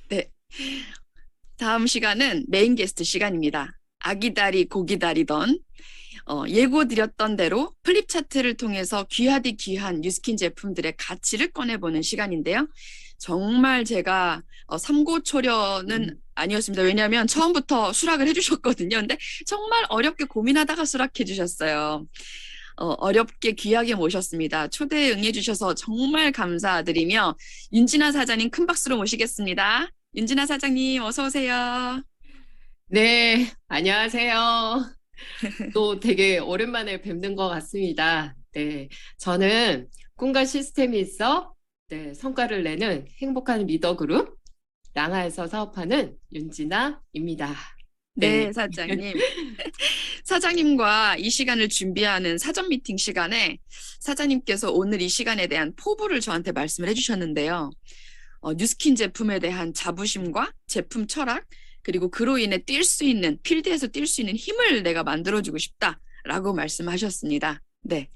네. 다음 시간은 메인 게스트 시간입니다. 아기다리 고기다리던 예고드렸던 대로 플립 차트를 통해서 귀하디 귀한 뉴스킨 제품들의 가치를 꺼내보는 시간인데요. 정말 제가 삼고초려는 아니었습니다. 왜냐하면 처음부터 수락을 해주셨거든요. 근데 정말 어렵게 고민하다가 수락해 주셨어요. 어렵게 귀하게 모셨습니다. 초대에 응해주셔서 정말 감사드리며 윤진아 사장님 큰 박수로 모시겠습니다. 윤진아 사장님 어서 오세요. 네, 안녕하세요. 또 되게 오랜만에 뵙는 것 같습니다. 네, 저는 꿈과 시스템이 있어 네, 성과를 내는 행복한 리더 그룹 랑아에서 사업하는 윤진아입니다. 네, 네, 사장님. 사장님과 이 시간을 준비하는 사전 미팅 시간에 사장님께서 오늘 이 시간에 대한 포부를 저한테 말씀을 해주셨는데요. 뉴스킨 제품에 대한 자부심과 제품 철학, 그리고 그로 인해 뛸 수 있는, 필드에서 뛸 수 있는 힘을 내가 만들어주고 싶다라고 말씀하셨습니다. 네,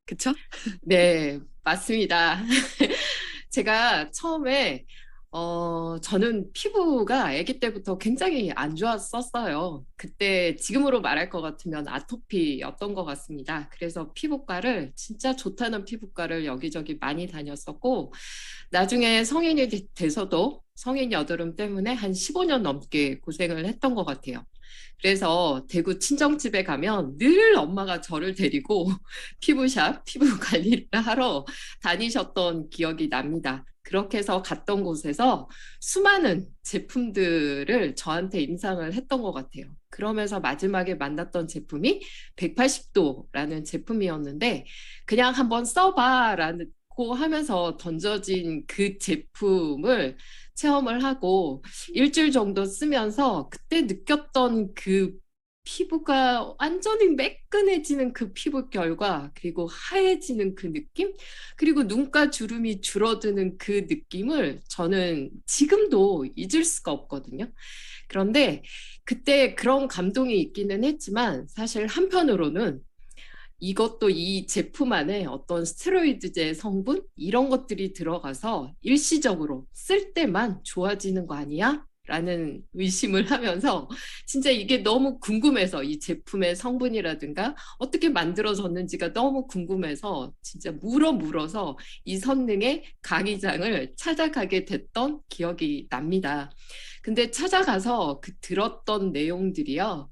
그쵸? 네, 맞습니다. 제가 처음에 저는 피부가 아기 때부터 굉장히 안 좋았었어요. 그때 지금으로 말할 것 같으면 아토피였던 것 같습니다. 그래서 피부과를 진짜 좋다는 피부과를 여기저기 많이 다녔었고 나중에 성인이 돼서도 성인 여드름 때문에 한 15년 넘게 고생을 했던 것 같아요. 그래서 대구 친정집에 가면 늘 엄마가 저를 데리고 피부샵, 피부 관리를 하러 다니셨던 기억이 납니다. 그렇게 해서 갔던 곳에서 수많은 제품들을 저한테 임상을 했던 것 같아요. 그러면서 마지막에 만났던 제품이 180도라는 제품이었는데 그냥 한번 써봐라고 하면서 던져진 그 제품을 체험을 하고 일주일 정도 쓰면서 그때 느꼈던 그 피부가 완전히 매끈해지는 그 피부결과 그리고 하얘지는 그 느낌 그리고 눈가 주름이 줄어드는 그 느낌을 저는 지금도 잊을 수가 없거든요. 그런데 그때 그런 감동이 있기는 했지만 사실 한편으로는 이것도 이 제품 안에 어떤 스테로이드제 성분 이런 것들이 들어가서 일시적으로 쓸 때만 좋아지는 거 아니야? 라는 의심을 하면서 진짜 이게 너무 궁금해서 이 제품의 성분이라든가 어떻게 만들어졌는지가 너무 궁금해서 진짜 물어서 이 선능의 강의장을 찾아가게 됐던 기억이 납니다. 근데 찾아가서 그 들었던 내용들이요.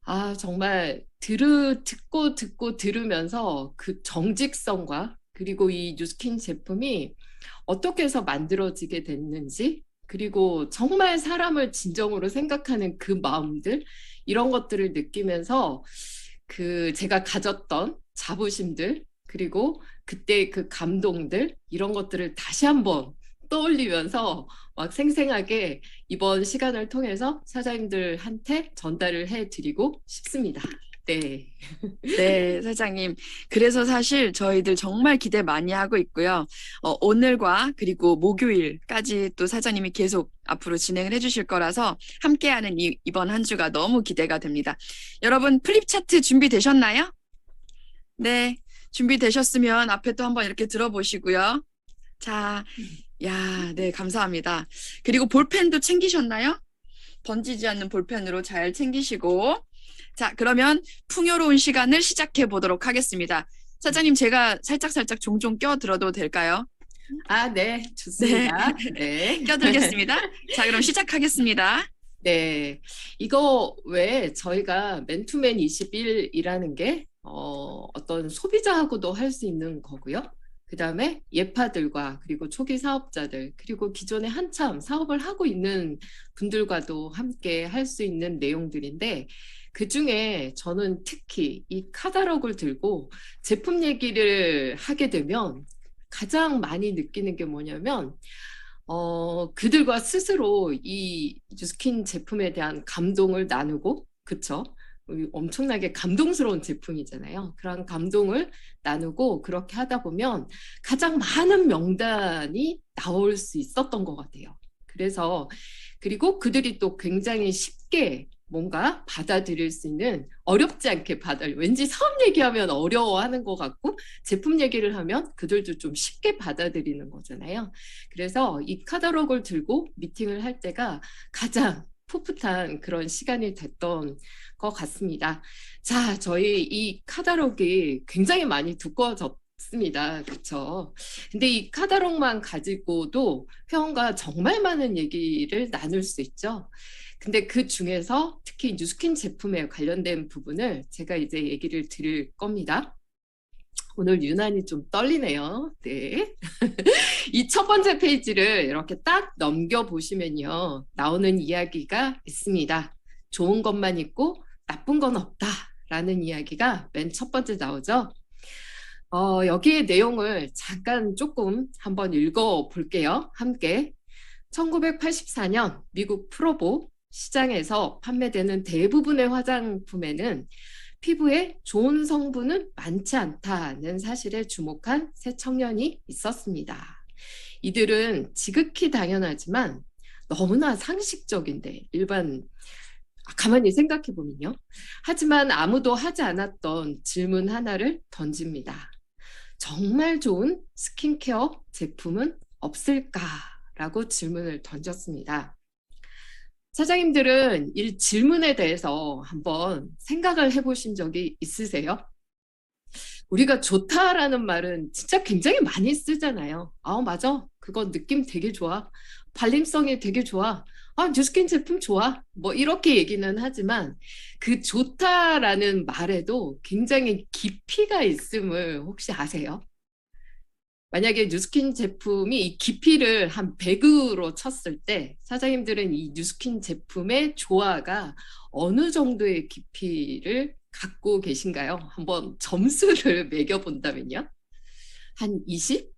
아, 정말 듣고 들으면서 그 정직성과 그리고 이 뉴스킨 제품이 어떻게 해서 만들어지게 됐는지 그리고 정말 사람을 진정으로 생각하는 그 마음들 이런 것들을 느끼면서 그 제가 가졌던 자부심들 그리고 그때 그 감동들 이런 것들을 다시 한번 떠올리면서 막 생생하게 이번 시간을 통해서 사장님들한테 전달을 해드리고 싶습니다. 네. 네, 사장님. 그래서 사실 저희들 정말 기대 많이 하고 있고요. 오늘과 그리고 목요일까지 또 사장님이 계속 앞으로 진행을 해주실 거라서 함께하는 이번 한 주가 너무 기대가 됩니다. 여러분, 플립 차트 준비되셨나요? 네, 준비되셨으면 앞에 또 한번 이렇게 들어보시고요. 자, 야, 네, 감사합니다. 그리고 볼펜도 챙기셨나요? 번지지 않는 볼펜으로 잘 챙기시고. 자, 그러면 풍요로운 시간을 시작해 보도록 하겠습니다. 사장님, 제가 살짝살짝 종종 껴들어도 될까요? 아, 네, 네, 좋습니다. 네. 껴들겠습니다. 자, 그럼 시작하겠습니다. 네. 이거 왜 저희가 맨투맨 21이라는 게 어떤 소비자하고도 할 수 있는 거고요. 그다음에 예파들과 그리고 초기 사업자들 그리고 기존에 한참 사업을 하고 있는 분들과도 함께 할 수 있는 내용들인데 그중에 저는 특히 이 카다록을 들고 제품 얘기를 하게 되면 가장 많이 느끼는 게 뭐냐면 그들과 스스로 이 뉴스킨 제품에 대한 감동을 나누고, 그쵸? 엄청나게 감동스러운 제품이잖아요. 그런 감동을 나누고 그렇게 하다 보면 가장 많은 명단이 나올 수 있었던 것 같아요. 그래서, 그리고 그들이 또 굉장히 쉽게 뭔가 받아들일 수 있는 어렵지 않게 왠지 사업 얘기하면 어려워하는 것 같고 제품 얘기를 하면 그들도 좀 쉽게 받아들이는 거잖아요. 그래서 이 카talog을 들고 미팅을 할 때가 가장 풋풋한 그런 시간이 됐던 것 같습니다. 자, 저희 이 카talog이 굉장히 많이 두꺼워졌습니다. 그렇죠? 근데 이 카talog만 가지고도 회원과 정말 많은 얘기를 나눌 수 있죠. 근데 그 중에서 특히 뉴스킨 제품에 관련된 부분을 제가 이제 얘기를 드릴 겁니다. 오늘 유난히 좀 떨리네요. 네. 이 첫 번째 페이지를 이렇게 딱 넘겨보시면요. 나오는 이야기가 있습니다. 좋은 것만 있고 나쁜 건 없다라는 이야기가 맨 첫 번째 나오죠. 여기에 내용을 잠깐 조금 한번 읽어볼게요. 함께. 1984년 미국 프로보 시장에서 판매되는 대부분의 화장품에는 피부에 좋은 성분은 많지 않다는 사실에 주목한 세 청년이 있었습니다. 이들은 지극히 당연하지만 너무나 상식적인데 가만히 생각해 보면요. 하지만 아무도 하지 않았던 질문 하나를 던집니다. 정말 좋은 스킨케어 제품은 없을까라고 질문을 던졌습니다. 사장님들은 이 질문에 대해서 한번 생각을 해보신 적이 있으세요? 우리가 좋다라는 말은 진짜 굉장히 많이 쓰잖아요. 맞아. 그거 느낌 되게 좋아. 발림성이 되게 좋아. 뉴스킨 제품 좋아. 뭐 이렇게 얘기는 하지만 그 좋다라는 말에도 굉장히 깊이가 있음을 혹시 아세요? 만약에 뉴스킨 제품이 이 깊이를 한 100으로 쳤을 때 사장님들은 이 뉴스킨 제품의 조화가 어느 정도의 깊이를 갖고 계신가요? 한번 점수를 매겨본다면요. 한 20?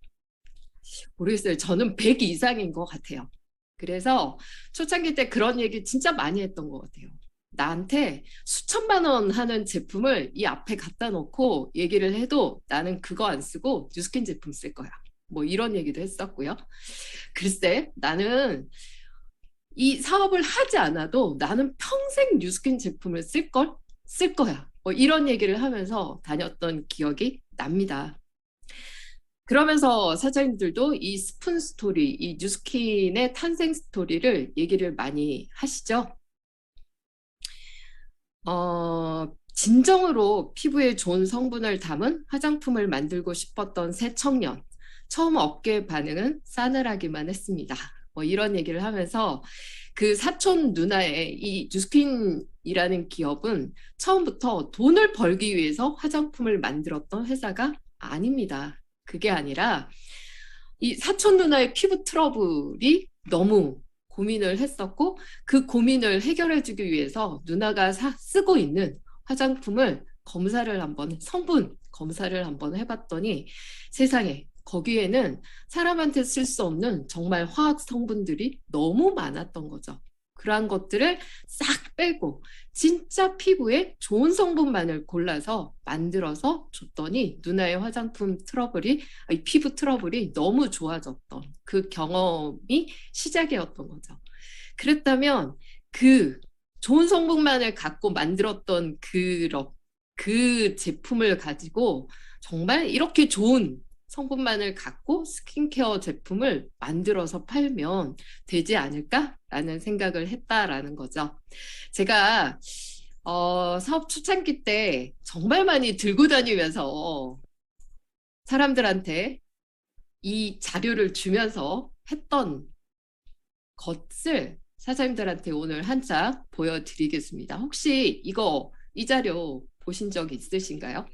모르겠어요. 저는 100 이상인 것 같아요. 그래서 초창기 때 그런 얘기 진짜 많이 했던 것 같아요. 나한테 수천만 원 하는 제품을 이 앞에 갖다 놓고 얘기를 해도 나는 그거 안 쓰고 뉴스킨 제품 쓸 거야. 뭐 이런 얘기도 했었고요. 글쎄, 나는 이 사업을 하지 않아도 나는 평생 뉴스킨 제품을 쓸 거야. 뭐 이런 얘기를 하면서 다녔던 기억이 납니다. 그러면서 사장님들도 이 스푼 스토리, 이 뉴스킨의 탄생 스토리를 얘기를 많이 하시죠. 진정으로 피부에 좋은 성분을 담은 화장품을 만들고 싶었던 새 청년. 처음 업계 반응은 싸늘하기만 했습니다. 뭐 이런 얘기를 하면서 그 사촌 누나의 이 뉴스킨이라는 기업은 처음부터 돈을 벌기 위해서 화장품을 만들었던 회사가 아닙니다. 그게 아니라 이 사촌 누나의 피부 트러블이 너무 고민을 했었고 그 고민을 해결해주기 위해서 누나가 쓰고 있는 화장품을 성분 검사를 한번 해봤더니 세상에 거기에는 사람한테 쓸 수 없는 정말 화학 성분들이 너무 많았던 거죠. 그러한 것들을 싹 빼고 진짜 피부에 좋은 성분만을 골라서 만들어서 줬더니 누나의 피부 트러블이 너무 좋아졌던 그 경험이 시작이었던 거죠. 그랬다면 그 좋은 성분만을 갖고 만들었던 그 제품을 가지고 정말 이렇게 좋은 성분만을 갖고 스킨케어 제품을 만들어서 팔면 되지 않을까라는 생각을 했다라는 거죠. 제가 사업 초창기 때 정말 많이 들고 다니면서 사람들한테 이 자료를 주면서 했던 것을 사장님들한테 오늘 한 장 보여드리겠습니다. 혹시 이 자료 보신 적 있으신가요?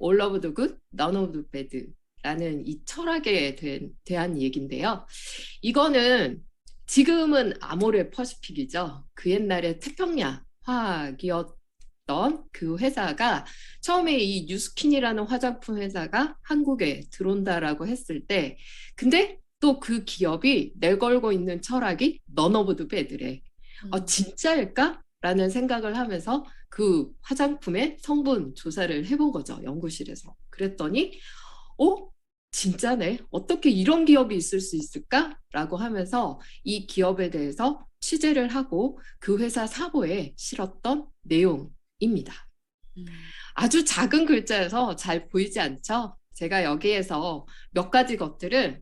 All of the good, none of the bad 라는 이 철학에 대한 얘기인데요. 이거는 지금은 아모레 퍼시픽이죠. 그 옛날에 태평양 화학이었던 그 회사가 처음에 이 뉴스킨이라는 화장품 회사가 한국에 들어온다라고 했을 때 근데 또 그 기업이 내걸고 있는 철학이 none of the bad래. 진짜일까? 라는 생각을 하면서 그 화장품의 성분 조사를 해본 거죠. 연구실에서. 그랬더니 진짜네. 어떻게 이런 기업이 있을 수 있을까? 라고 하면서 이 기업에 대해서 취재를 하고 그 회사 사보에 실었던 내용입니다. 음. 아주 작은 글자여서 잘 보이지 않죠? 제가 여기에서 몇 가지 것들을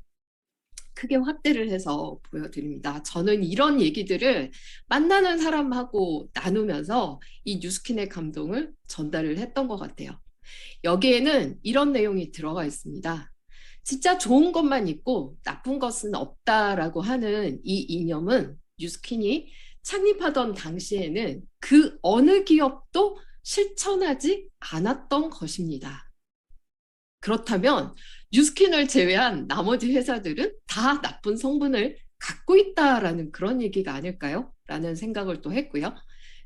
크게 확대를 해서 보여드립니다. 저는 이런 얘기들을 만나는 사람하고 나누면서 이 뉴스킨의 감동을 전달을 했던 것 같아요. 여기에는 이런 내용이 들어가 있습니다. 진짜 좋은 것만 있고 나쁜 것은 없다라고 하는 이 이념은 뉴스킨이 창립하던 당시에는 그 어느 기업도 실천하지 않았던 것입니다. 그렇다면 뉴스킨을 제외한 나머지 회사들은 다 나쁜 성분을 갖고 있다라는 그런 얘기가 아닐까요? 라는 생각을 또 했고요.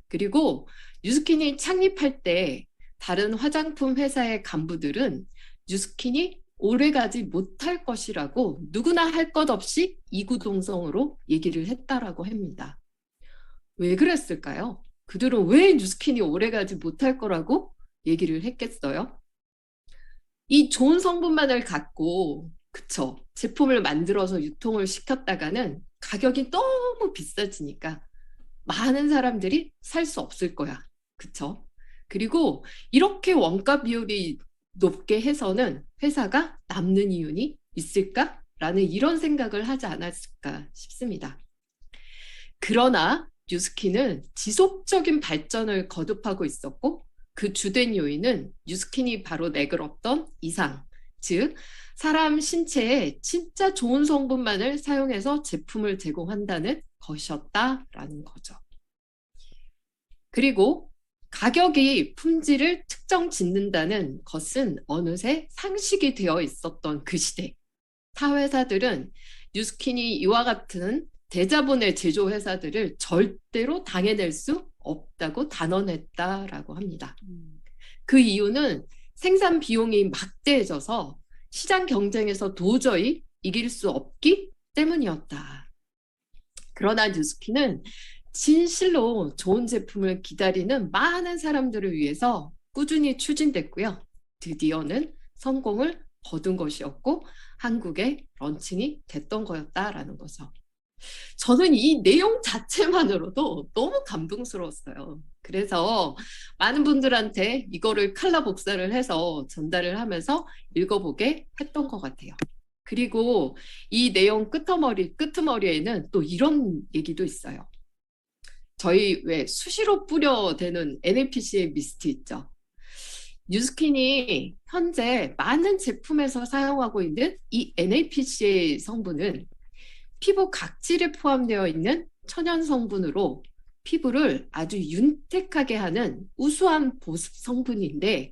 그리고 뉴스킨이 창립할 때 다른 화장품 회사의 간부들은 뉴스킨이 오래가지 못할 것이라고 누구나 할 것 없이 이구동성으로 얘기를 했다라고 합니다. 왜 그랬을까요? 그들은 왜 뉴스킨이 오래가지 못할 거라고 얘기를 했겠어요? 이 좋은 성분만을 갖고 그쵸? 제품을 만들어서 유통을 시켰다가는 가격이 너무 비싸지니까 많은 사람들이 살 수 없을 거야. 그쵸? 그리고 이렇게 원가 비율이 높게 해서는 회사가 남는 이유는 있을까? 라는 이런 생각을 하지 않았을까 싶습니다. 그러나 뉴스킨은 지속적인 발전을 거듭하고 있었고 그 주된 요인은 뉴스킨이 바로 내걸었던 이상, 즉 사람 신체에 진짜 좋은 성분만을 사용해서 제품을 제공한다는 것이었다라는 거죠. 그리고 가격이 품질을 특정 짓는다는 것은 어느새 상식이 되어 있었던 그 시대. 타 회사들은 뉴스킨이 이와 같은 대자본의 제조 회사들을 절대로 당해낼 수 없다고 단언했다라고 합니다. 그 이유는 생산 비용이 막대해져서 시장 경쟁에서 도저히 이길 수 없기 때문이었다. 그러나 뉴스킨은 진실로 좋은 제품을 기다리는 많은 사람들을 위해서 꾸준히 추진됐고요. 드디어는 성공을 거둔 것이었고 한국에 런칭이 됐던 거였다라는 거죠. 저는 이 내용 자체만으로도 너무 감동스러웠어요. 그래서 많은 분들한테 이거를 칼라 복사를 해서 전달을 하면서 읽어보게 했던 것 같아요. 그리고 이 내용 끄트머리에는 또 이런 얘기도 있어요. 저희 왜 수시로 뿌려대는 NAPC의 미스트 있죠. 뉴스킨이 현재 많은 제품에서 사용하고 있는 이 NAPC의 성분은 피부 각질에 포함되어 있는 천연 성분으로 피부를 아주 윤택하게 하는 우수한 보습 성분인데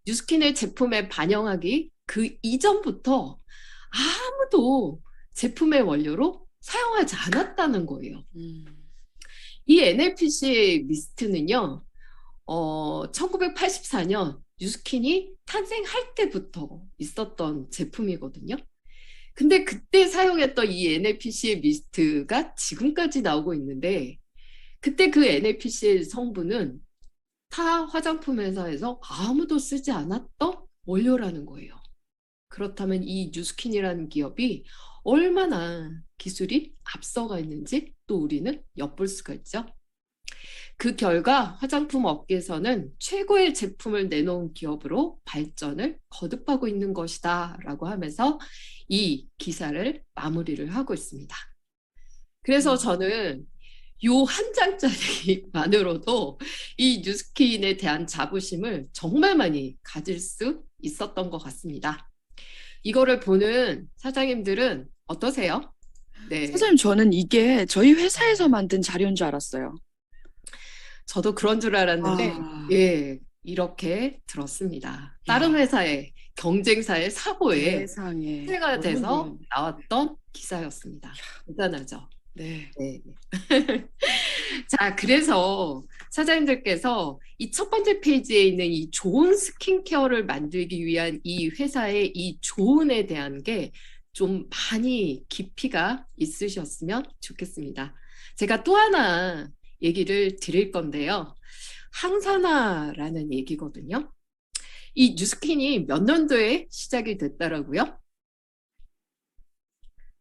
뉴스킨의 제품에 반영하기 그 이전부터 아무도 제품의 원료로 사용하지 않았다는 거예요. 이 NAPC 미스트는요, 1984년 뉴스킨이 탄생할 때부터 있었던 제품이거든요. 근데 그때 사용했던 이 NAPC의 미스트가 지금까지 나오고 있는데 그때 그 NAPC의 성분은 타 화장품 회사에서 아무도 쓰지 않았던 원료라는 거예요. 그렇다면 이 뉴스킨이라는 기업이 얼마나 기술이 앞서가 있는지 또 우리는 엿볼 수가 있죠. 그 결과 화장품 업계에서는 최고의 제품을 내놓은 기업으로 발전을 거듭하고 있는 것이다 라고 하면서 이 기사를 마무리를 하고 있습니다. 그래서 저는 요 한 장짜리만으로도 이 뉴스킨에 대한 자부심을 정말 많이 가질 수 있었던 것 같습니다. 이거를 보는 사장님들은 어떠세요? 네. 사장님, 저는 이게 저희 회사에서 만든 자료인 줄 알았어요. 저도 그런 줄 알았는데, 아, 예, 이렇게 들었습니다. 다른 회사의 경쟁사의 사고에 세상에. 화제가 돼서 너무 나왔던 기사였습니다. 대단하죠? 네. 네. 자, 그래서 사장님들께서 이 첫 번째 페이지에 있는 이 좋은 스킨케어를 만들기 위한 이 회사의 이 좋은에 대한 게 좀 많이 깊이가 있으셨으면 좋겠습니다. 제가 또 하나 얘기를 드릴 건데요. 항산화라는 얘기거든요. 이 뉴스킨이 몇 년도에 시작이 됐다라고요?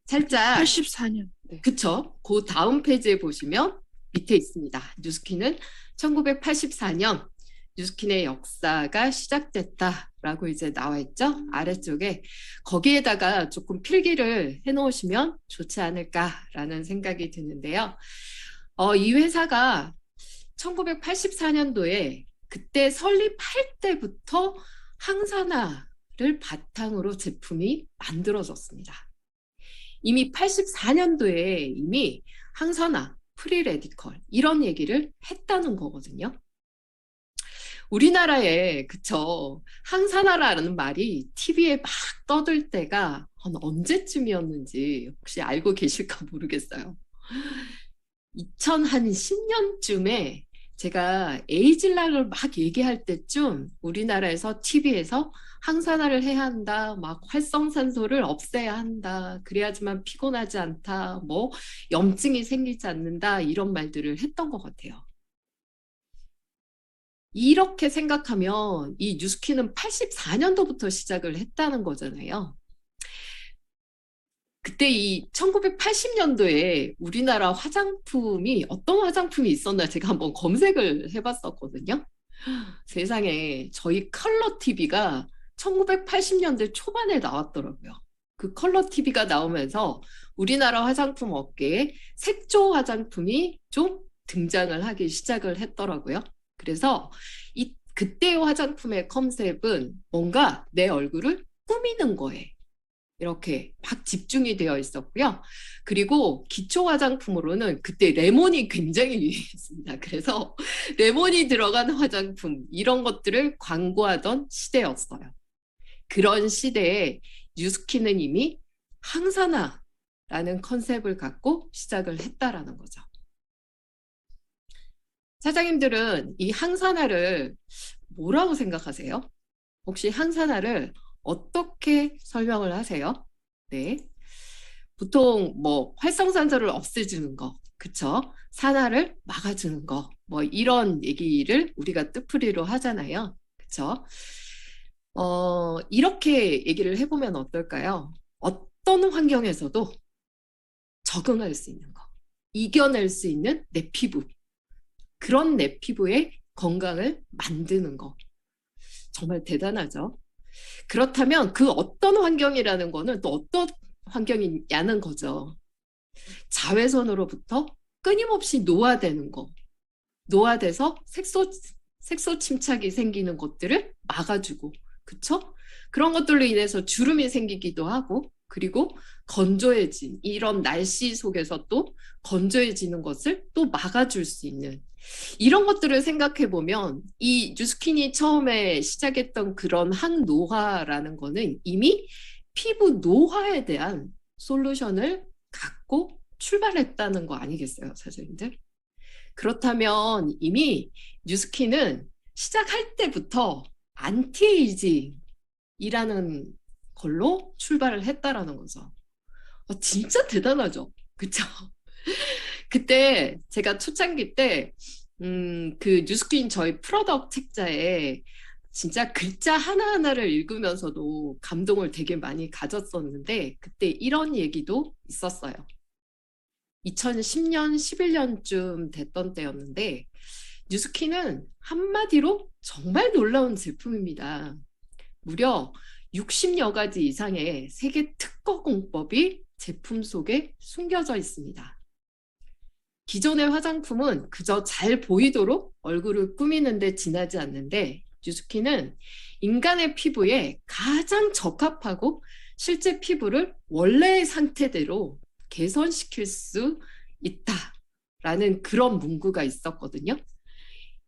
살짝 84년. 네. 그쵸? 그 다음 페이지에 보시면 밑에 있습니다. 뉴스킨은 1984년 뉴스킨의 역사가 시작됐다라고 이제 나와 있죠? 아래쪽에 거기에다가 조금 필기를 해놓으시면 좋지 않을까라는 생각이 드는데요. 이 회사가 1984년도에 그때 설립할 때부터 항산화를 바탕으로 제품이 만들어졌습니다. 이미 84년도에 이미 항산화, 프리레디컬 이런 얘기를 했다는 거거든요. 우리나라에 그쵸 항산화라는 말이 TV에 막 떠들 때가 한 언제쯤이었는지 혹시 알고 계실까 모르겠어요. 2010년쯤에 제가 에이즐락을 막 얘기할 때쯤 우리나라에서 TV에서 항산화를 해야 한다, 막 활성산소를 없애야 한다, 그래야지만 피곤하지 않다, 뭐 염증이 생기지 않는다, 이런 말들을 했던 것 같아요. 이렇게 생각하면 이 뉴스킨은 84년도부터 시작을 했다는 거잖아요. 그때 이 1980년도에 우리나라 화장품이 어떤 화장품이 있었나 제가 한번 검색을 해봤었거든요. 세상에 저희 컬러 TV가 1980년대 초반에 나왔더라고요. 그 컬러 TV가 나오면서 우리나라 화장품 업계에 색조 화장품이 좀 등장을 하기 시작을 했더라고요. 그래서 그때의 화장품의 컨셉은 뭔가 내 얼굴을 꾸미는 거예요. 이렇게 막 집중이 되어 있었고요. 그리고 기초 화장품으로는 그때 레몬이 굉장히 유행했습니다. 그래서 레몬이 들어간 화장품 이런 것들을 광고하던 시대였어요. 그런 시대에 뉴스킨은 이미 항산화라는 컨셉을 갖고 시작을 했다라는 거죠. 사장님들은 이 항산화를 뭐라고 생각하세요? 혹시 항산화를 어떻게 설명을 하세요? 네. 보통 뭐 활성산소를 없애주는 거, 그쵸? 산화를 막아주는 거, 뭐 이런 얘기를 우리가 뜻풀이로 하잖아요. 그쵸? 이렇게 얘기를 해보면 어떨까요? 어떤 환경에서도 적응할 수 있는 거, 이겨낼 수 있는 내 피부, 그런 내 피부의 건강을 만드는 거. 정말 대단하죠? 그렇다면 그 어떤 환경이라는 거는 또 어떤 환경이냐는 거죠. 자외선으로부터 끊임없이 노화되는 거. 노화돼서 색소 침착이 생기는 것들을 막아주고, 그쵸? 그런 것들로 인해서 주름이 생기기도 하고, 그리고 건조해진, 이런 날씨 속에서 또 건조해지는 것을 또 막아줄 수 있는 이런 것들을 생각해 보면 이 뉴스킨이 처음에 시작했던 그런 항노화라는 거는 이미 피부 노화에 대한 솔루션을 갖고 출발했다는 거 아니겠어요, 사장님들? 그렇다면 이미 뉴스킨은 시작할 때부터 안티에이징이라는 걸로 출발을 했다라는 거죠. 진짜 대단하죠? 그쵸? 그때 제가 초창기 때, 그 뉴스킨 저희 프로덕트 책자에 진짜 글자 하나하나를 읽으면서도 감동을 되게 많이 가졌었는데, 그때 이런 얘기도 있었어요. 2010년, 11년쯤 됐던 때였는데, 뉴스킨은 한마디로 정말 놀라운 제품입니다. 무려 60여 가지 이상의 세계 특허 공법이 제품 속에 숨겨져 있습니다. 기존의 화장품은 그저 잘 보이도록 얼굴을 꾸미는 데 지나지 않는데 뉴스킨은 인간의 피부에 가장 적합하고 실제 피부를 원래의 상태대로 개선시킬 수 있다라는 그런 문구가 있었거든요.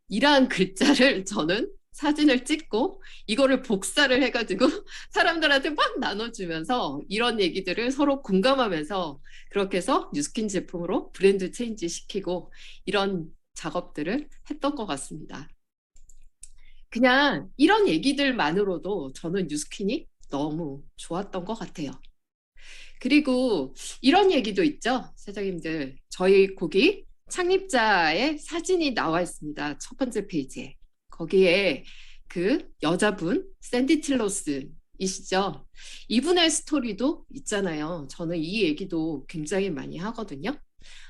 이러한 글자를 저는 사진을 찍고 이거를 복사를 해가지고 사람들한테 막 나눠주면서 이런 얘기들을 서로 공감하면서 그렇게 해서 뉴스킨 제품으로 브랜드 체인지 시키고 이런 작업들을 했던 것 같습니다. 그냥 이런 얘기들만으로도 저는 뉴스킨이 너무 좋았던 것 같아요. 그리고 이런 얘기도 있죠, 사장님들. 저희 거기 창립자의 사진이 나와 있습니다. 첫 번째 페이지에. 거기에 그 여자분, 샌디 틸로스 이시죠? 이분의 스토리도 있잖아요. 저는 이 얘기도 굉장히 많이 하거든요.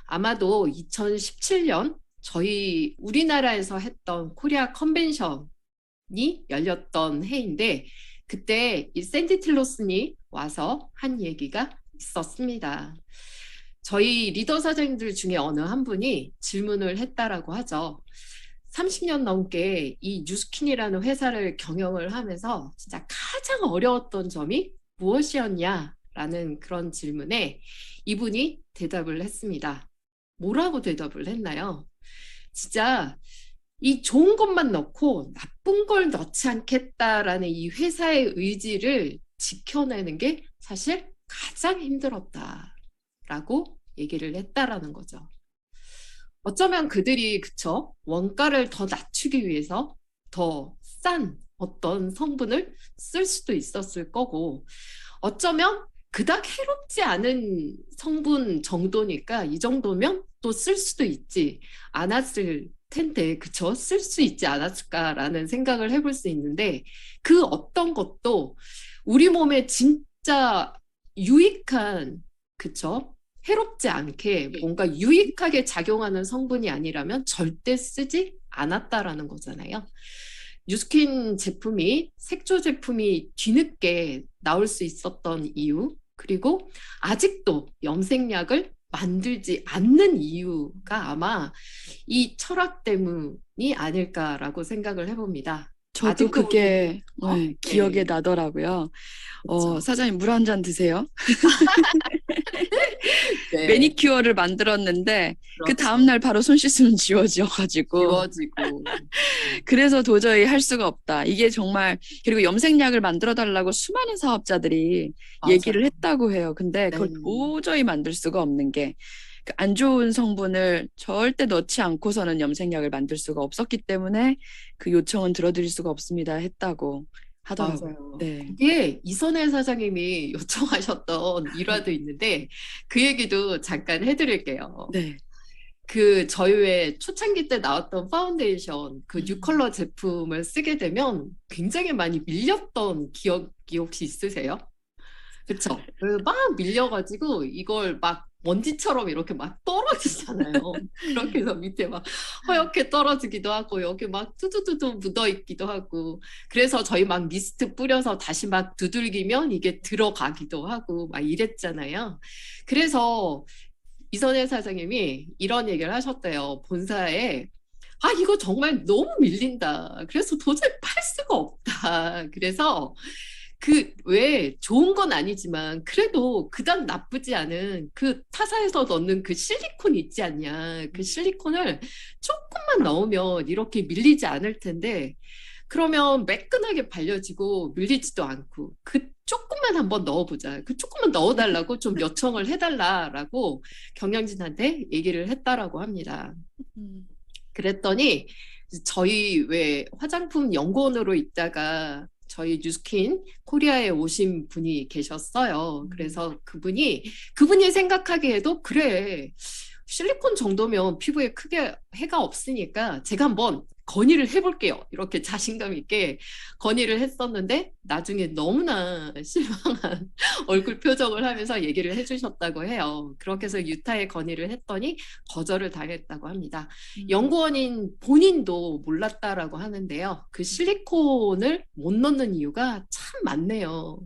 아마도 2017년 저희 우리나라에서 했던 코리아 컨벤션이 열렸던 해인데 그때 이 샌디 틸로슨이 와서 한 얘기가 있었습니다. 저희 리더 사장님들 중에 어느 한 분이 질문을 했다라고 하죠. 30년 넘게 이 뉴스킨이라는 회사를 경영을 하면서 진짜 가장 어려웠던 점이 무엇이었냐라는 그런 질문에 이분이 대답을 했습니다. 뭐라고 대답을 했나요? 진짜 이 좋은 것만 넣고 나쁜 걸 넣지 않겠다라는 이 회사의 의지를 지켜내는 게 사실 가장 힘들었다라고 얘기를 했다라는 거죠. 어쩌면 그들이 그쵸? 원가를 더 낮추기 위해서 더 싼 어떤 성분을 쓸 수도 있었을 거고 어쩌면 그닥 해롭지 않은 성분 정도니까 이 정도면 또 쓸 수도 있지 않았을 텐데 그쵸? 쓸 수 있지 않았을까라는 생각을 해볼 수 있는데 그 어떤 것도 우리 몸에 진짜 유익한 그쵸? 해롭지 않게 뭔가 유익하게 작용하는 성분이 아니라면 절대 쓰지 않았다라는 거잖아요. 뉴스킨 제품이 색조 제품이 뒤늦게 나올 수 있었던 이유 그리고 아직도 염색약을 만들지 않는 이유가 아마 이 철학 때문이 아닐까라고 생각을 해봅니다. 저도 아직도 그게 어? 기억에 네, 나더라고요. 그렇죠. 사장님 물 한 잔 드세요. 네, 매니큐어를 만들었는데 그 그렇죠. 다음날 바로 손 씻으면 지워져가지고 지워지고. 그래서 도저히 할 수가 없다. 이게 정말 그리고 염색약을 만들어 달라고 수많은 사업자들이 얘기를 맞아요. 했다고 해요. 근데 네. 그걸 도저히 만들 수가 없는 게 그 안 좋은 성분을 절대 넣지 않고서는 염색약을 만들 수가 없었기 때문에 그 요청은 들어드릴 수가 없습니다 했다고 하더라고요. 맞아요. 네. 그게 이선혜 사장님이 요청하셨던 일화도 있는데 그 얘기도 잠깐 해드릴게요. 네. 그 저희 왜 초창기 때 나왔던 파운데이션 그 음. 뉴컬러 제품을 쓰게 되면 굉장히 많이 밀렸던 기억이 혹시 있으세요? 그쵸? 막 밀려가지고 이걸 막 먼지처럼 이렇게 막 떨어지잖아요. 그렇게 해서 밑에 막 허옇게 떨어지기도 하고 여기 막 투두두두 묻어 있기도 하고 그래서 저희 막 미스트 뿌려서 다시 막 두들기면 이게 들어가기도 하고 막 이랬잖아요. 그래서 이선혜 사장님이 이런 얘기를 하셨대요. 본사에 이거 정말 너무 밀린다. 그래서 도저히 팔 수가 없다. 그래서 그 왜 좋은 건 아니지만 그래도 그닥 나쁘지 않은 그 타사에서 넣는 그 실리콘 있지 않냐. 그 실리콘을 조금만 넣으면 이렇게 밀리지 않을 텐데 그러면 매끈하게 발려지고 밀리지도 않고 그 조금만 한번 넣어보자. 그 조금만 넣어달라고 좀 요청을 해달라라고 경영진한테 얘기를 했다라고 합니다. 음. 그랬더니 저희 왜 화장품 연구원으로 있다가 저희 뉴스킨 코리아에 오신 분이 계셨어요. 그래서 그분이 생각하기에도 그래. 실리콘 정도면 피부에 크게 해가 없으니까 제가 한번 건의를 해볼게요. 이렇게 자신감 있게 건의를 했었는데 나중에 너무나 실망한 얼굴 표정을 하면서 얘기를 해주셨다고 해요. 그렇게 해서 유타에 건의를 했더니 거절을 당했다고 합니다. 음. 연구원인 본인도 몰랐다라고 하는데요. 그 실리콘을 못 넣는 이유가 참 많네요.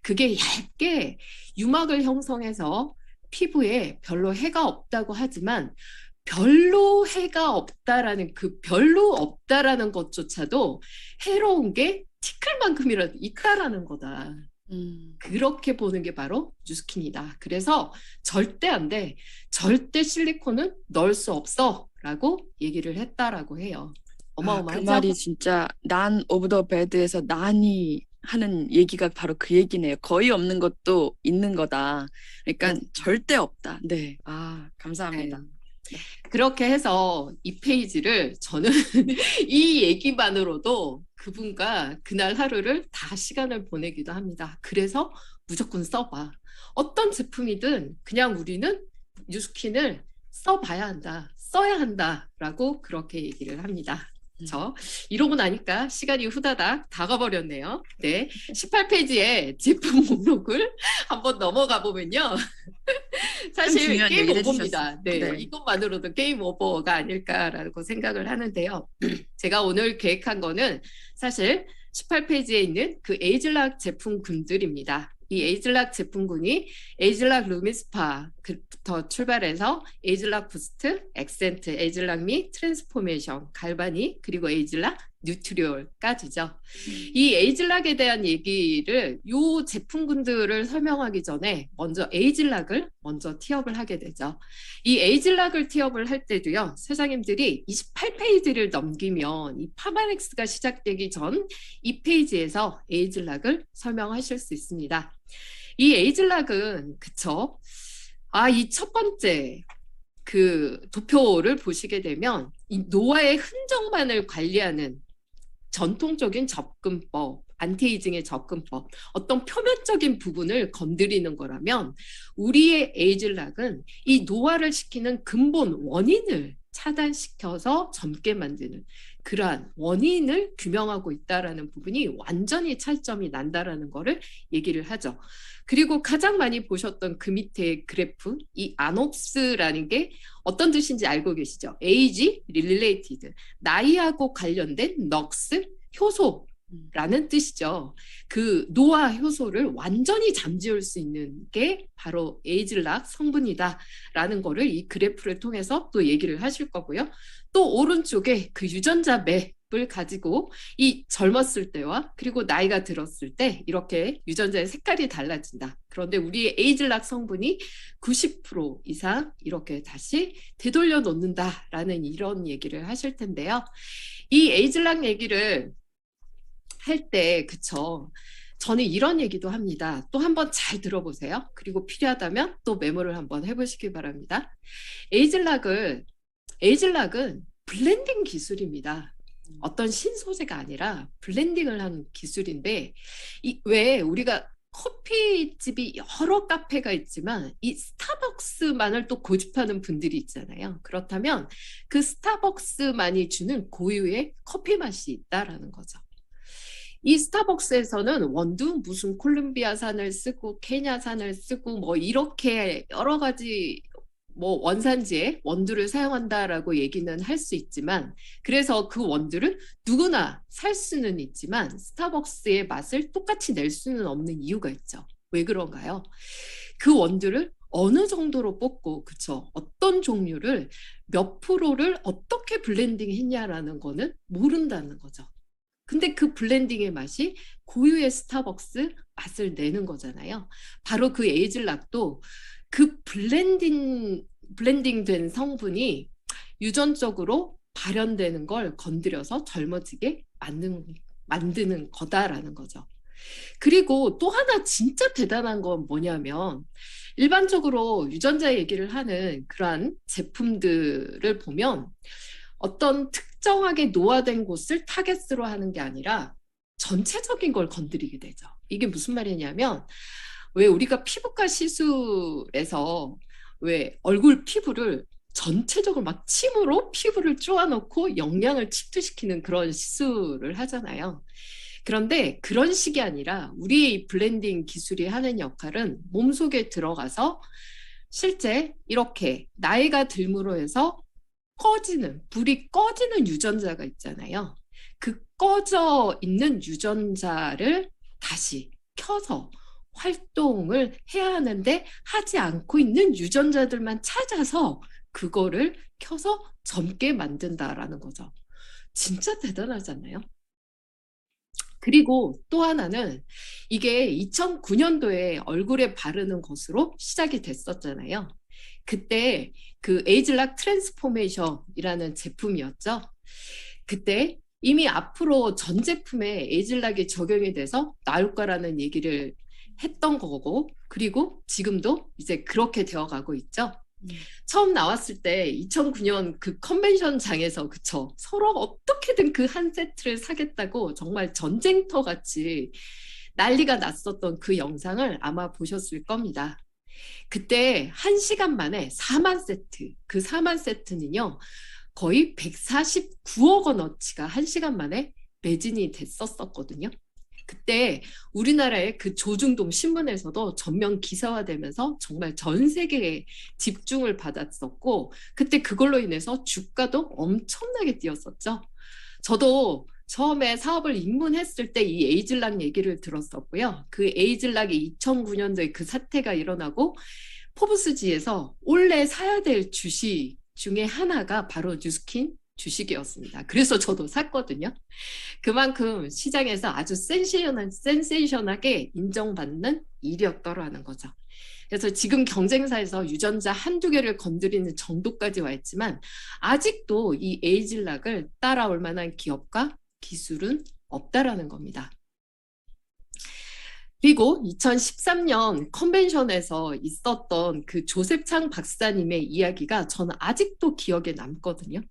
그게 얇게 유막을 형성해서 피부에 별로 해가 없다고 하지만 별로 해가 없다라는 그 별로 없다라는 것조차도 해로운 게 티클만큼이라도 있다라는 거다. 음. 그렇게 보는 게 바로 뉴스킨이다. 그래서 절대 안 돼. 절대 실리콘은 넣을 수 없어. 라고 얘기를 했다라고 해요. 그 어마어마하죠? 말이 진짜 난 오브 더 베드에서 난이 하는 얘기가 바로 그 얘기네요. 거의 없는 것도 있는 거다. 그러니까 그렇습니다. 절대 없다. 네. 네. 감사합니다. 네. 그렇게 해서 이 페이지를 저는 이 얘기만으로도 그분과 그날 하루를 다 시간을 보내기도 합니다. 그래서 무조건 써봐. 어떤 제품이든 그냥 우리는 뉴스킨을 써봐야 한다. 써야 한다라고 그렇게 얘기를 합니다. 그쵸? 이러고 나니까 시간이 후다닥 다가버렸네요. 네. 18페이지에 제품 목록을 한번 넘어가 보면요. 참 사실 중요한 게임 얘기를 해주셨어요. 오버입니다. 네. 네. 이것만으로도 게임 오버가 아닐까라고 생각을 하는데요. 제가 오늘 계획한 거는 사실 18페이지에 있는 그 에이즐락 제품군들입니다. 이 에이즐락 제품군이 에이즐락 루미스파부터 출발해서 에이즐락 부스트, 액센트, 에이즐락 미, 트랜스포메이션, 갈바닉, 그리고 에이즐락 뉴트리올까지죠. 이 에이즐락에 대한 얘기를 이 제품군들을 설명하기 전에 먼저 에이즐락을 먼저 티업을 하게 되죠. 이 에이즐락을 티업을 할 때도요. 사장님들이 28페이지를 넘기면 이 파마넥스가 시작되기 전 이 페이지에서 에이즐락을 설명하실 수 있습니다. 이 에이즐락은 그쵸? 이 첫 번째 그 도표를 보시게 되면 이 노화의 흔적만을 관리하는 전통적인 접근법, 안티에이징의 접근법, 어떤 표면적인 부분을 건드리는 거라면 우리의 에이즐락은 이 노화를 시키는 근본 원인을 차단시켜서 젊게 만드는 그러한 원인을 규명하고 있다라는 부분이 완전히 차이점이 난다라는 거를 얘기를 하죠. 그리고 가장 많이 보셨던 그 밑에 그래프, 이 아놉스라는 게 어떤 뜻인지 알고 계시죠? Age related, 나이하고 관련된 넉스, 효소라는 뜻이죠. 그 노화 효소를 완전히 잠재울 수 있는 게 바로 에이즐락 성분이다라는 거를 이 그래프를 통해서 또 얘기를 하실 거고요. 또 오른쪽에 그 유전자 맵을 가지고 이 젊었을 때와 그리고 나이가 들었을 때 이렇게 유전자의 색깔이 달라진다. 그런데 우리의 에이즐락 성분이 90% 이상 이렇게 다시 되돌려 놓는다라는 이런 얘기를 하실 텐데요. 이 에이즐락 얘기를 할 때, 그쵸. 저는 이런 얘기도 합니다. 또 한번 잘 들어보세요. 그리고 필요하다면 또 메모를 한번 해보시기 바랍니다. 에이즐락은 블렌딩 기술입니다. 어떤 신소재가 아니라 블렌딩을 하는 기술인데, 왜 우리가 커피집이 여러 카페가 있지만 이 스타벅스만을 또 고집하는 분들이 있잖아요. 그렇다면 그 스타벅스만이 주는 고유의 커피 맛이 있다라는 거죠. 이 스타벅스에서는 원두 무슨 콜ум비아산을 쓰고 케냐산을 쓰고 뭐 이렇게 여러 가지 뭐 원산지에 원두를 사용한다라고 얘기는 할 수 있지만 그래서 그 원두를 누구나 살 수는 있지만 스타벅스의 맛을 똑같이 낼 수는 없는 이유가 있죠. 왜 그런가요? 그 원두를 어느 정도로 뽑고 그쵸? 어떤 종류를 몇 프로를 어떻게 블렌딩 했냐라는 거는 모른다는 거죠. 근데 그 블렌딩의 맛이 고유의 스타벅스 맛을 내는 거잖아요. 바로 그 에이즐락도 그 블렌딩된 성분이 유전적으로 발현되는 걸 건드려서 젊어지게 만드는 거다라는 거죠. 그리고 또 하나 진짜 대단한 건 뭐냐면 일반적으로 유전자 얘기를 하는 그러한 제품들을 보면 어떤 특정하게 노화된 곳을 타겟으로 하는 게 아니라 전체적인 걸 건드리게 되죠. 이게 무슨 말이냐면 왜 우리가 피부과 시술에서 왜 얼굴 피부를 전체적으로 막 침으로 피부를 쪼아놓고 영양을 침투시키는 그런 시술을 하잖아요. 그런데 그런 식이 아니라 우리의 이 블렌딩 기술이 하는 역할은 몸속에 들어가서 실제 이렇게 나이가 들므로 해서 불이 꺼지는 유전자가 있잖아요. 그 꺼져 있는 유전자를 다시 켜서 활동을 해야 하는데 하지 않고 있는 유전자들만 찾아서 그거를 켜서 젊게 만든다라는 거죠. 진짜 대단하잖아요. 그리고 또 하나는 이게 2009년도에 얼굴에 바르는 것으로 시작이 됐었잖아요. 그때 그 에이즐락 트랜스포메이션이라는 제품이었죠. 그때 이미 앞으로 전 제품에 에이즐락이 적용이 돼서 나올 거라는 얘기를 했던 거고, 그리고 지금도 이제 그렇게 되어 가고 있죠. 처음 나왔을 때 2009년 그 컨벤션장에서 그쵸 서로 어떻게든 그 한 세트를 사겠다고 정말 전쟁터 같이 난리가 났었던 그 영상을 아마 보셨을 겁니다. 그때 1시간 만에 4만 세트, 그 4만 세트는요 거의 149억 원어치가 1시간 만에 매진이 됐었거든요. 그때 우리나라의 그 조중동 신문에서도 전면 기사화되면서 정말 전 세계에 집중을 받았었고, 그때 그걸로 인해서 주가도 엄청나게 뛰었었죠. 저도 처음에 사업을 입문했을 때 이 에이즐락 얘기를 들었었고요. 그 에이즐락이 2009년도에 그 사태가 일어나고 포브스지에서 올해 사야 될 주식 중에 하나가 바로 뉴스킨 주식이었습니다. 그래서 저도 샀거든요. 그만큼 시장에서 아주 센세이션하게 인정받는 일이었더라는 거죠. 그래서 지금 경쟁사에서 유전자 한두 개를 건드리는 정도까지 와 있지만 아직도 이 에이즐락을 따라올 만한 기업과 기술은 없다라는 겁니다. 그리고 2013년 컨벤션에서 있었던 그 조셉 창 박사님의 이야기가 저는 아직도 기억에 남거든요.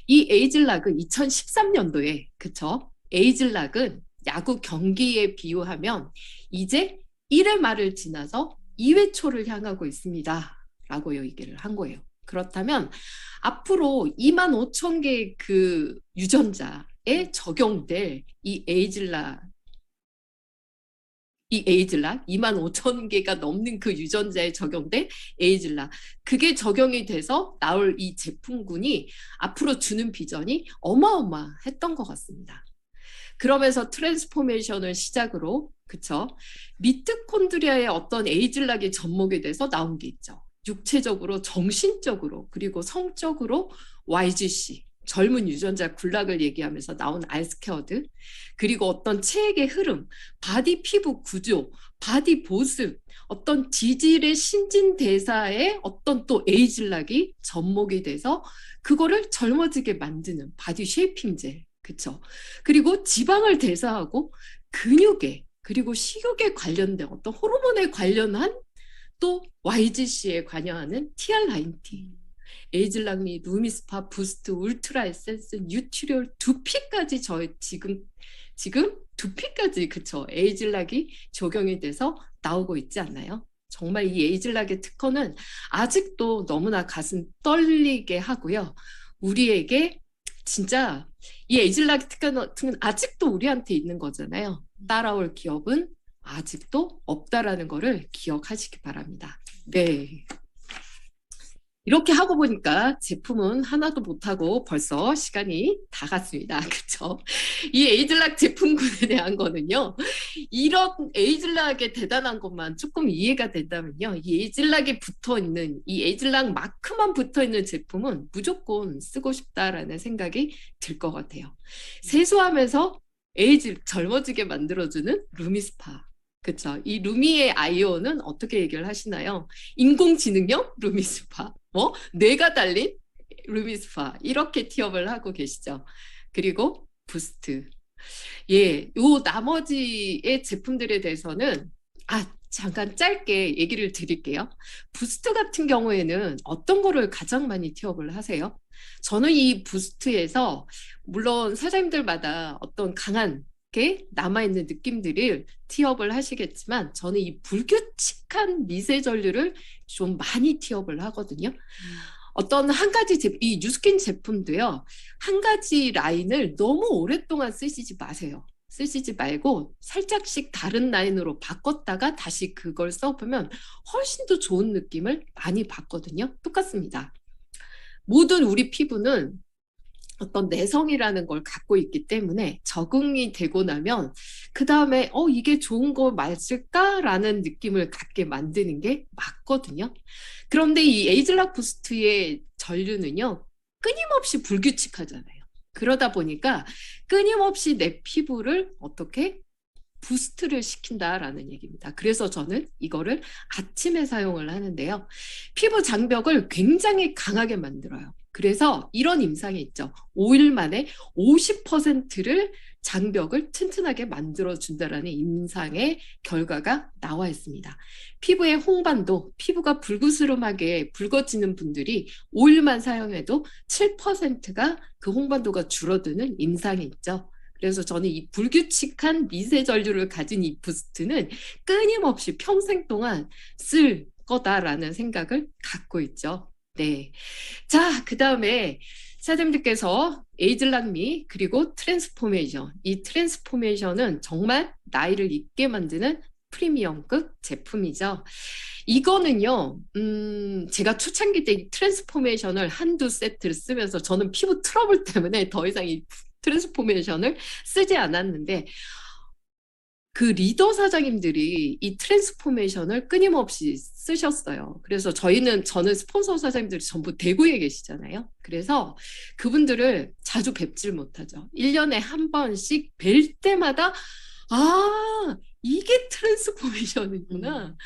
이 에이즐락은 2013년도에, 그쵸? 에이즐락은 야구 경기에 비유하면 이제 1회 말을 지나서 2회 초를 향하고 있습니다. 라고 얘기를 한 거예요. 그렇다면 앞으로 2만 5천 개의 그 유전자에 적용될 이 에이즐락 2만 5천 개가 넘는 그 유전자에 적용된 에이즐락, 그게 적용이 돼서 나올 이 제품군이 앞으로 주는 비전이 어마어마했던 것 같습니다. 그러면서 트랜스포메이션을 시작으로, 그쵸? 미트콘드리아의 어떤 에이즐락이 접목이 돼서 나온 게 있죠. 육체적으로, 정신적으로, 그리고 성적으로 YGC, 젊은 유전자 군락을 얘기하면서 나온 알스케어드, 그리고 어떤 체액의 흐름, 바디 피부 구조, 바디 보습, 어떤 지질의 신진대사에 어떤 또 에이즐락이 접목이 돼서 그거를 젊어지게 만드는 바디 쉐이핑 젤, 그쵸? 그리고 지방을 대사하고 근육에, 그리고 식욕에 관련된 어떤 호르몬에 관련한 또 YGC에 관여하는 TR90, 에이즐락 및 루미스파, 부스트, 울트라 에센스, 뉴트리올, 두피까지 저희 지금 두피까지, 그쵸? 에이즐락이 적용이 돼서 나오고 있지 않나요? 정말 이 에이즐락의 특허는 아직도 너무나 가슴 떨리게 하고요. 우리에게 진짜 이 에이즐락 특허는 아직도 우리한테 있는 거잖아요. 따라올 기업은 아직도 없다라는 거를 기억하시기 바랍니다. 네. 이렇게 하고 보니까 제품은 하나도 못하고 벌써 시간이 다 갔습니다. 그렇죠? 이 에이즐락 제품군에 대한 거는요. 이런 에이즐락의 대단한 것만 조금 이해가 된다면요. 이 에이즐락이 붙어있는, 이 에이즐락 마크만 붙어있는 제품은 무조건 쓰고 싶다라는 생각이 들 것 같아요. 세수하면서 젊어지게 만들어주는 루미스파. 그쵸. 이 루미의 아이오는 어떻게 얘기를 하시나요? 인공지능형 루미스파, 뇌가 달린 루미스파, 이렇게 티업을 하고 계시죠. 그리고 부스트. 예, 요 나머지의 제품들에 대해서는 잠깐 짧게 얘기를 드릴게요. 부스트 같은 경우에는 어떤 거를 가장 많이 티업을 하세요? 저는 이 부스트에서 물론 사장님들마다 어떤 강한 남아있는 느낌들을 티업을 하시겠지만 저는 이 불규칙한 미세 전류를 좀 많이 티업을 하거든요. 어떤 한 가지 이 뉴스킨 제품도요. 한 가지 라인을 너무 오랫동안 쓰시지 마세요. 쓰시지 말고 살짝씩 다른 라인으로 바꿨다가 다시 그걸 써보면 훨씬 더 좋은 느낌을 많이 받거든요. 똑같습니다. 모든 우리 피부는 어떤 내성이라는 걸 갖고 있기 때문에 적응이 되고 나면 그 다음에 이게 좋은 거 맞을까라는 느낌을 갖게 만드는 게 맞거든요. 그런데 이 에이즐락 부스트의 전류는요. 끊임없이 불규칙하잖아요. 그러다 보니까 끊임없이 내 피부를 어떻게 부스트를 시킨다라는 얘기입니다. 그래서 저는 이거를 아침에 사용을 하는데요. 피부 장벽을 굉장히 강하게 만들어요. 그래서 이런 임상이 있죠. 5일 만에 50%를 장벽을 튼튼하게 만들어준다라는 임상의 결과가 나와 있습니다. 피부의 홍반도, 피부가 불그스름하게 붉어지는 분들이 5일만 사용해도 7%가 그 홍반도가 줄어드는 임상이 있죠. 그래서 저는 이 불규칙한 미세 전류를 가진 이 부스트는 끊임없이 평생 동안 쓸 거다라는 생각을 갖고 있죠. 네. 자, 그 다음에 사장님들께서 에이즐락미 그리고 트랜스포메이션, 이 트랜스포메이션은 정말 나이를 잊게 만드는 프리미엄급 제품이죠. 이거는요, 제가 초창기 때 이 트랜스포메이션을 한두 세트를 쓰면서 저는 피부 트러블 때문에 더 이상 이 트랜스포메이션을 쓰지 않았는데, 그 리더 사장님들이 이 트랜스포메이션을 끊임없이 쓰셨어요. 그래서 저는 스폰서 사장님들이 전부 대구에 계시잖아요. 그래서 그분들을 자주 뵙질 못하죠. 1년에 한 번씩 뵐 때마다, 아, 이게 트랜스포메이션이구나.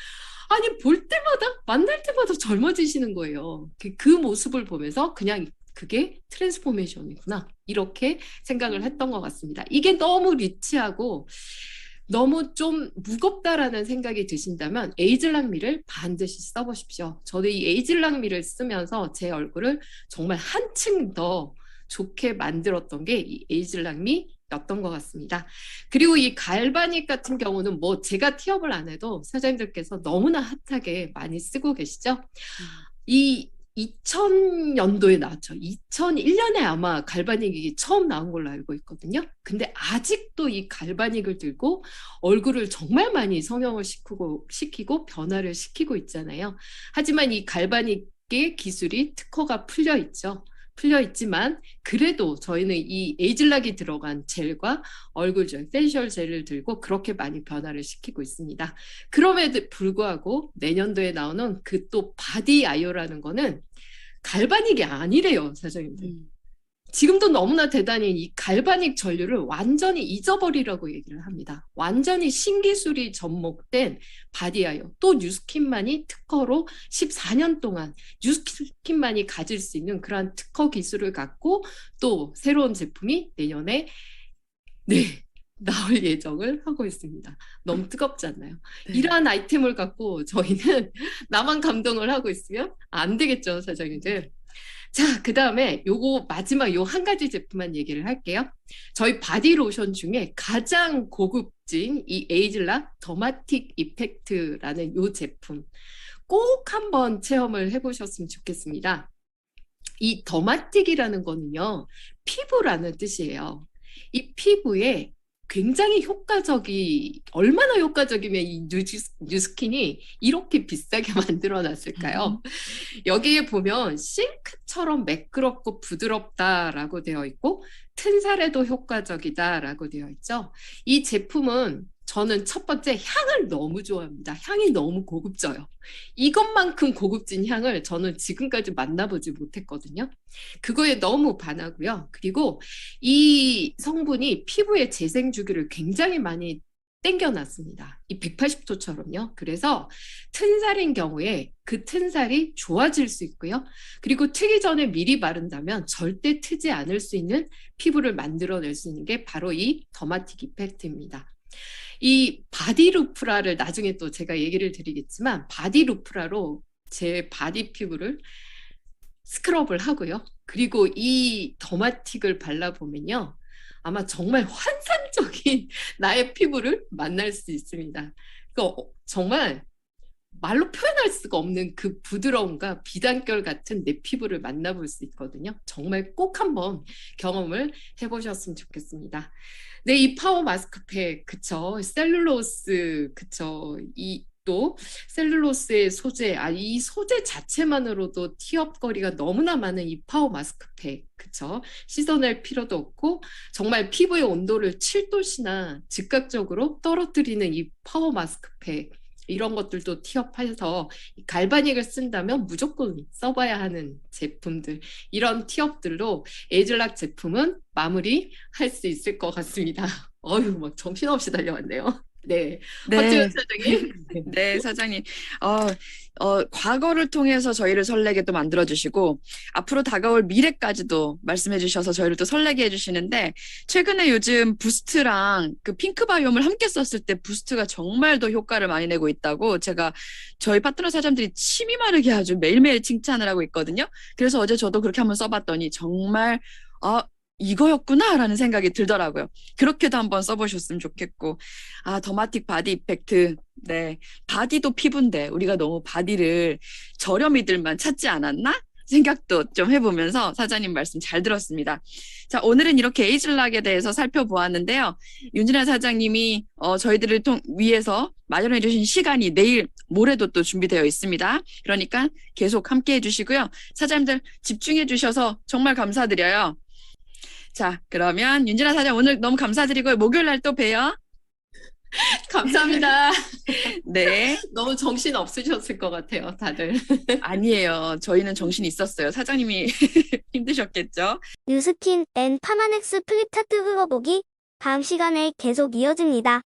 아니, 볼 때마다, 만날 때마다 젊어지시는 거예요. 그 모습을 보면서 그냥 그게 트랜스포메이션이구나. 이렇게 생각을 했던 것 같습니다. 이게 너무 리치하고 너무 좀 무겁다라는 생각이 드신다면 에이즐락미를 반드시 써보십시오. 저도 이 에이즐락미를 쓰면서 제 얼굴을 정말 한층 더 좋게 만들었던 게 이 에이즐락미였던 것 같습니다. 그리고 이 갈바닉 같은 경우는 뭐 제가 티업을 안 해도 사장님들께서 너무나 핫하게 많이 쓰고 계시죠. 이 2000년도에 나왔죠. 2001년에 아마 갈바닉이 처음 나온 걸로 알고 있거든요. 근데 아직도 이 갈바닉을 들고 얼굴을 정말 많이 성형을 시키고 변화를 시키고 있잖아요. 하지만 이 갈바닉의 기술이 특허가 풀려 있죠. 풀려 있지만 그래도 저희는 이 에이즐락이 들어간 젤과 얼굴젤, 페이셜 젤을 들고 그렇게 많이 변화를 시키고 있습니다. 그럼에도 불구하고 내년도에 나오는 그 또 바디 아이오라는 거는 갈바닉이 아니래요, 사장님들. 지금도 너무나 대단히 이 갈바닉 전류를 완전히 잊어버리라고 얘기를 합니다. 완전히 신기술이 접목된 바디아이오. 또 뉴스킨만이 특허로 14년 동안 뉴스킨만이 가질 수 있는 그러한 특허 기술을 갖고 또 새로운 제품이 내년에 나올 예정을 하고 있습니다. 너무 뜨겁지 않나요? 네. 이러한 아이템을 갖고 저희는 나만 감동을 하고 있으면 안 되겠죠, 사장님들. 자, 그 다음에 요거 마지막 요 한 가지 제품만 얘기를 할게요. 저희 바디 로션 중에 가장 고급진 이 에이즐락 더마틱 이펙트라는 요 제품 꼭 한번 체험을 해보셨으면 좋겠습니다. 이 더마틱이라는 거는요, 피부라는 뜻이에요. 이 피부에 굉장히 얼마나 효과적이면 이 뉴스킨이 이렇게 비싸게 만들어 놨을까요? 여기에 보면 실크처럼 매끄럽고 부드럽다라고 되어 있고 튼살에도 효과적이다라고 되어 있죠. 이 제품은 저는 첫 번째 향을 너무 좋아합니다. 향이 너무 고급져요. 이것만큼 고급진 향을 저는 지금까지 만나보지 못했거든요. 그거에 너무 반하고요. 그리고 이 성분이 피부의 재생 주기를 굉장히 많이 땡겨놨습니다. 이 180도처럼요. 그래서 튼살인 경우에 그 튼살이 좋아질 수 있고요. 그리고 트기 전에 미리 바른다면 절대 트지 않을 수 있는 피부를 만들어낼 수 있는 게 바로 이 더마틱 이펙트입니다. 이 바디루프라를 나중에 또 제가 얘기를 드리겠지만 바디루프라로 제 바디 피부를 스크럽을 하고요. 그리고 이 더마틱을 발라보면요. 아마 정말 환상적인 나의 피부를 만날 수 있습니다. 그러니까 정말 말로 표현할 수가 없는 그 부드러움과 비단결 같은 내 피부를 만나볼 수 있거든요. 정말 꼭 한번 경험을 해보셨으면 좋겠습니다. 네, 이 파워 마스크팩, 그쵸. 셀룰로스, 그쵸. 또 셀룰로스의 소재, 이 소재 자체만으로도 티업거리가 너무나 많은 이 파워 마스크팩, 그쵸? 씻어낼 필요도 없고 정말 피부의 온도를 7도씨나 즉각적으로 떨어뜨리는 이 파워 마스크팩, 이런 것들도 티업해서 갈바닉을 쓴다면 무조건 써봐야 하는 제품들, 이런 티업들로 에이즐락 제품은 마무리할 수 있을 것 같습니다. 어휴, 막 정신없이 달려왔네요. 네, 어때요, 네. 사장님? 네, 사장님. 과거를 통해서 저희를 설레게 또 만들어주시고, 앞으로 다가올 미래까지도 말씀해주셔서 저희를 또 설레게 해주시는데, 최근에 요즘 부스트랑 그 핑크바이옴을 함께 썼을 때 부스트가 정말 더 효과를 많이 내고 있다고 제가 저희 파트너 사장님들이 침이 마르게 아주 매일매일 칭찬을 하고 있거든요. 그래서 어제 저도 그렇게 한번 써봤더니 정말, 이거였구나라는 생각이 들더라고요. 그렇게도 한번 써보셨으면 좋겠고. 더마틱 바디 이펙트. 네. 바디도 피부인데 우리가 너무 바디를 저렴이들만 찾지 않았나? 생각도 좀 해보면서 사장님 말씀 잘 들었습니다. 자, 오늘은 이렇게 에이즐락에 대해서 살펴보았는데요. 윤진아 사장님이 저희들을 위해서 마련해 주신 시간이 내일 모레도 또 준비되어 있습니다. 그러니까 계속 함께 해주시고요. 사장님들 집중해 주셔서 정말 감사드려요. 자, 그러면 윤진아 사장 오늘 너무 감사드리고요. 목요일 날 또 봬요. 감사합니다. 네. 너무 정신 없으셨을 것 같아요, 다들. 아니에요. 저희는 정신이 있었어요. 사장님이 힘드셨겠죠? 뉴스킨 앤 파마넥스 플립차트 흘러보기 다음 시간에 계속 이어집니다.